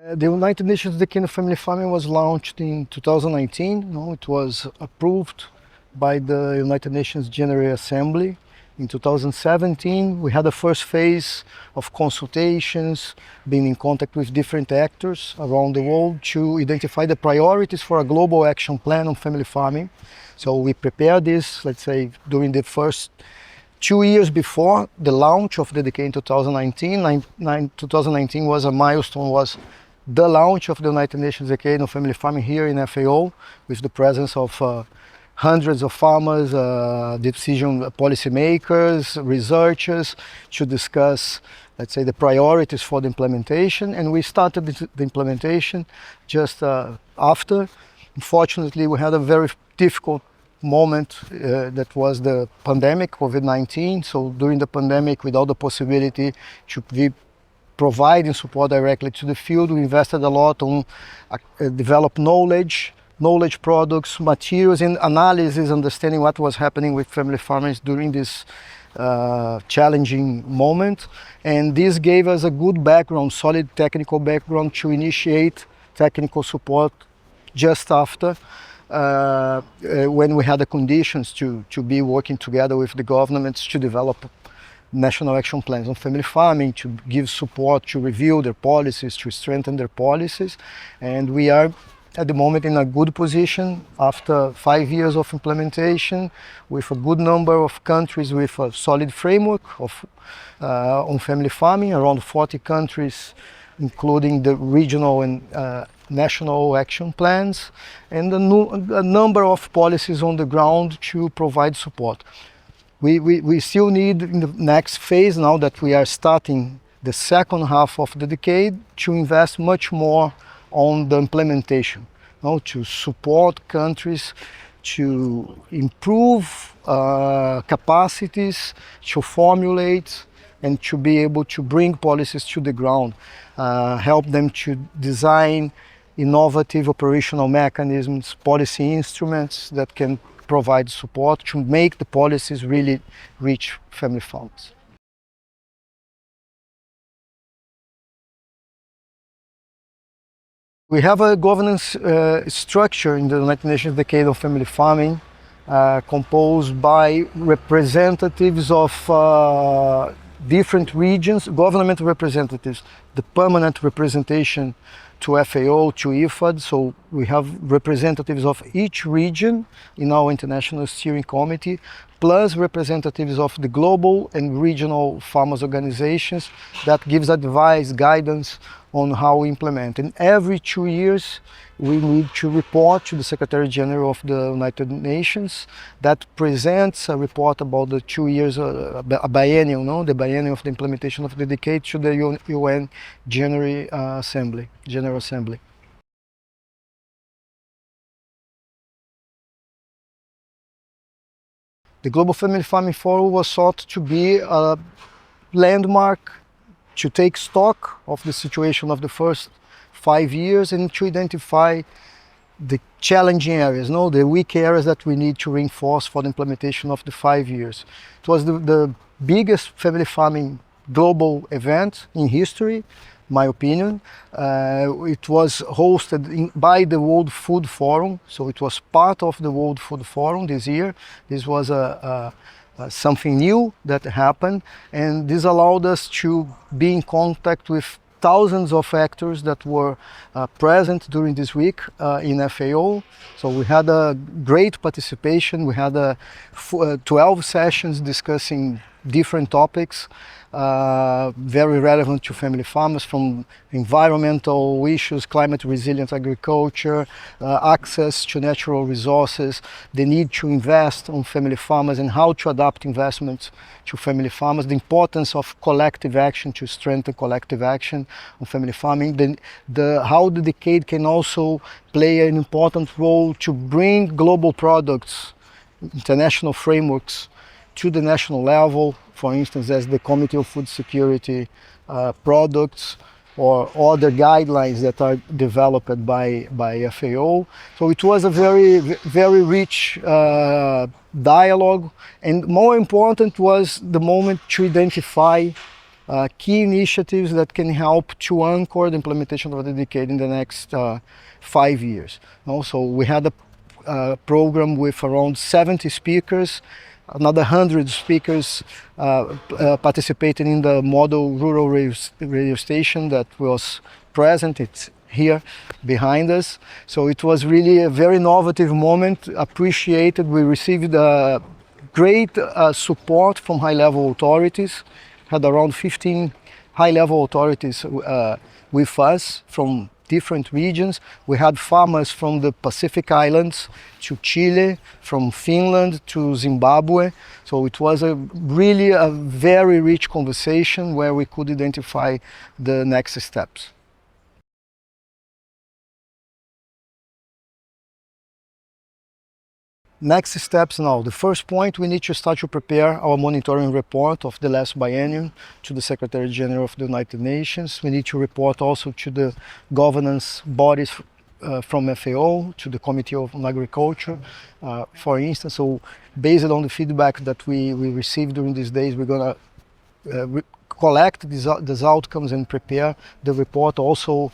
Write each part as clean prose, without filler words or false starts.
The United Nations Decade of Family Farming was launched in 2019. It was approved by the United Nations General Assembly. In 2017, we had the first phase of consultations, being in contact with different actors around the world to identify the priorities for a global action plan on family farming. So we prepared this, let's say, during the first 2 years before the launch of the decade in 2019. 2019 was a milestone, was the launch of the United Nations Decade on Family Farming here in FAO, with the presence of hundreds of farmers, decision policymakers, researchers, to discuss, let's say, the priorities for the implementation. And we started the implementation just after. Unfortunately, we had a very difficult moment that was the pandemic, COVID-19. So during the pandemic, without the possibility to be providing support directly to the field, we invested a lot on develop knowledge products, materials, and analysis, understanding what was happening with family farmers during this challenging moment. And this gave us a good background, solid technical background to initiate technical support just after when we had the conditions to be working together with the governments to develop national action plans on family farming, to give support, to review their policies, to strengthen their policies. And we are at the moment in a good position after 5 years of implementation, with a good number of countries with a solid framework on family farming, around 40 countries, including the regional and national action plans, and a number of policies on the ground to provide support. We still need, in the next phase, now that we are starting the second half of the decade, to invest much more on the implementation, to support countries to improve capacities, to formulate, and to be able to bring policies to the ground, help them to design innovative operational mechanisms, policy instruments that can provide support to make the policies really reach family farmers. We have a governance structure in the United Nations Decade of Family Farming composed by representatives of different regions, government representatives, the permanent representation to FAO, to IFAD. So we have representatives of each region in our International Steering Committee, plus representatives of the global and regional farmers organizations that gives advice, guidance on how we implement. And every 2 years, we need to report to the Secretary General of the United Nations that presents a report about the 2 years, a biennial, the biennial of the implementation of the decade to the UN General Assembly. The Global Family Farming Forum was thought to be a landmark to take stock of the situation of the first 5 years and to identify the challenging areas, the weak areas that we need to reinforce for the implementation of the 5 years. It was the biggest family farming global event in history, in my opinion. It was hosted by the World Food Forum, so it was part of the World Food Forum this year. This was something new that happened, and this allowed us to be in contact with thousands of actors that were present during this week in FAO. So we had a great participation. We had 12 sessions discussing different topics, very relevant to family farmers, from environmental issues, climate resilient agriculture, access to natural resources, the need to invest on family farmers and how to adapt investments to family farmers, the importance of collective action to strengthen collective action on family farming, how the decade can also play an important role to bring global products, international frameworks to the national level, for instance, as the Committee of Food Security products or other guidelines that are developed by FAO. So it was a very, very rich dialogue, and more important was the moment to identify key initiatives that can help to anchor the implementation of the decade in the next 5 years. Also, we had a program with around 70 speakers, another 100 speakers participating in the model rural radio station that was present. It's here behind us. So it was really a very innovative moment, appreciated. We received great support from high-level authorities, had around 15 high-level authorities with us from different regions. We had farmers from the Pacific Islands to Chile, from Finland to Zimbabwe. So it was really a very rich conversation where we could identify the next steps. Next steps now. The first point, we need to start to prepare our monitoring report of the last biennium to the Secretary General of the United Nations. We need to report also to the governance bodies from FAO, to the Committee on Agriculture, for instance. So based on the feedback that we received during these days, we're going to collect these outcomes and prepare the report, also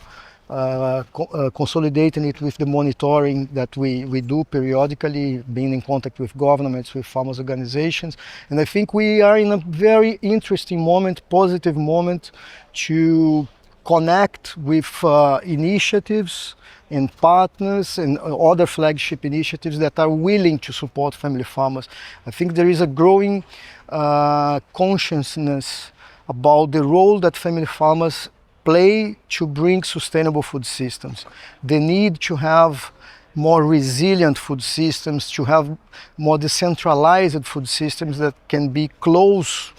consolidating it with the monitoring that we do periodically, being in contact with governments, with farmers' organizations. And I think we are in a very interesting moment, positive moment, to connect with initiatives and partners and other flagship initiatives that are willing to support family farmers. I think there is a growing consciousness about the role that family farmers play to bring sustainable food systems. The need to have more resilient food systems, to have more decentralized food systems that can be close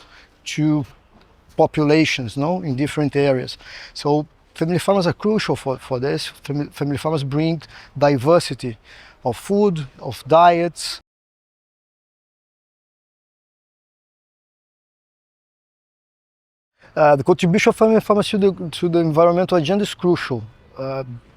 to populations, in different areas. So family farmers are crucial for this. Family farmers bring diversity of food, of diets. The contribution of family farmers to the environmental agenda is crucial.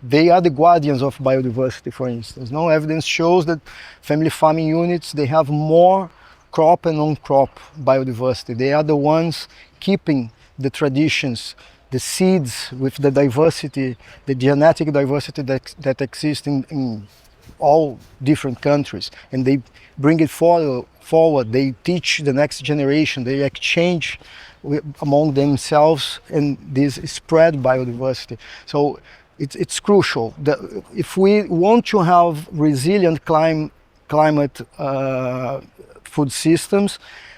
They are the guardians of biodiversity, for instance. No evidence shows that family farming units, they have more crop and non-crop biodiversity. They are the ones keeping the traditions, the seeds with the diversity, the genetic diversity that exists in all different countries, and they bring it forward. They teach the next generation, they exchange among themselves, and this spread biodiversity. So it's crucial that if we want to have resilient climate food systems,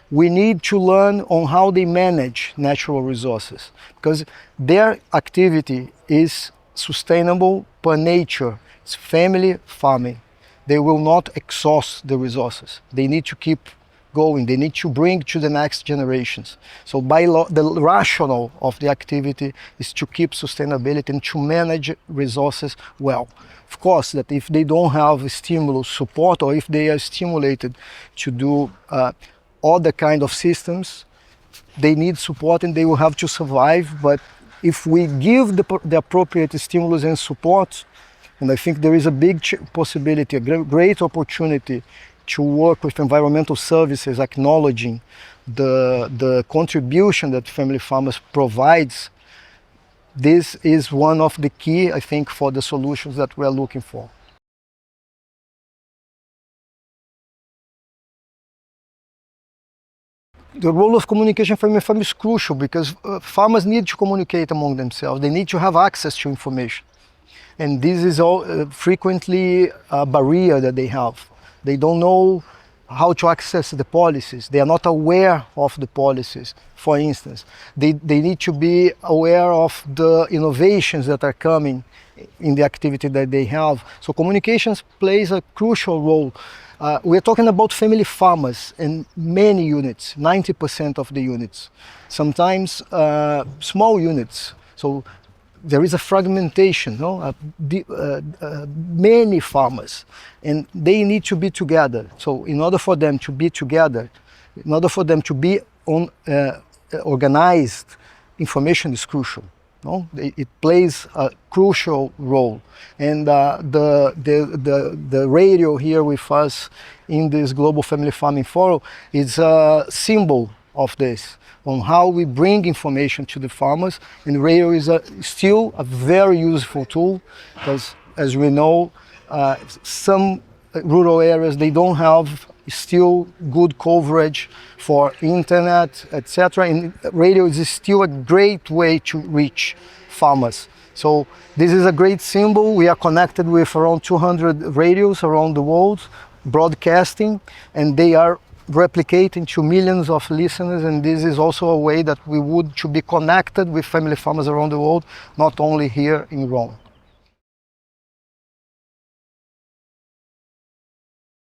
we need to learn on how they manage natural resources, because their activity is sustainable per nature. It's family farming. They will not exhaust the resources. They need to keep going. They need to bring to the next generations. So by law, the rationale of the activity is to keep sustainability and to manage resources well. Of course, that if they don't have stimulus support, or if they are stimulated to do other kind of systems, they need support and they will have to survive. But if we give the appropriate stimulus and support, and I think there is a big possibility, a great opportunity to work with environmental services, acknowledging the contribution that family farmers provides. This is one of the key, I think, for the solutions that we are looking for. The role of communication for family farmers is crucial, because farmers need to communicate among themselves. They need to have access to information. And this is frequently a barrier that they have. They don't know how to access the policies. They are not aware of the policies, for instance. They need to be aware of the innovations that are coming in the activity that they have. So communications plays a crucial role. We're talking about family farmers in many units, 90% of the units. Sometimes small units. So there is a fragmentation, many farmers, and they need to be together. So in order for them to be together, in order for them to be organized, information is crucial. It plays a crucial role. And the radio here with us in this Global Family Farming Forum is a symbol of this, on how we bring information to the farmers. And radio is still a very useful tool, because as we know, some rural areas, they don't have still good coverage for internet, etc. And radio is still a great way to reach farmers. So this is a great symbol. We are connected with around 200 radios around the world, broadcasting, and they are replicating to millions of listeners. And this is also a way that we would to be connected with family farmers around the world, not only here in Rome.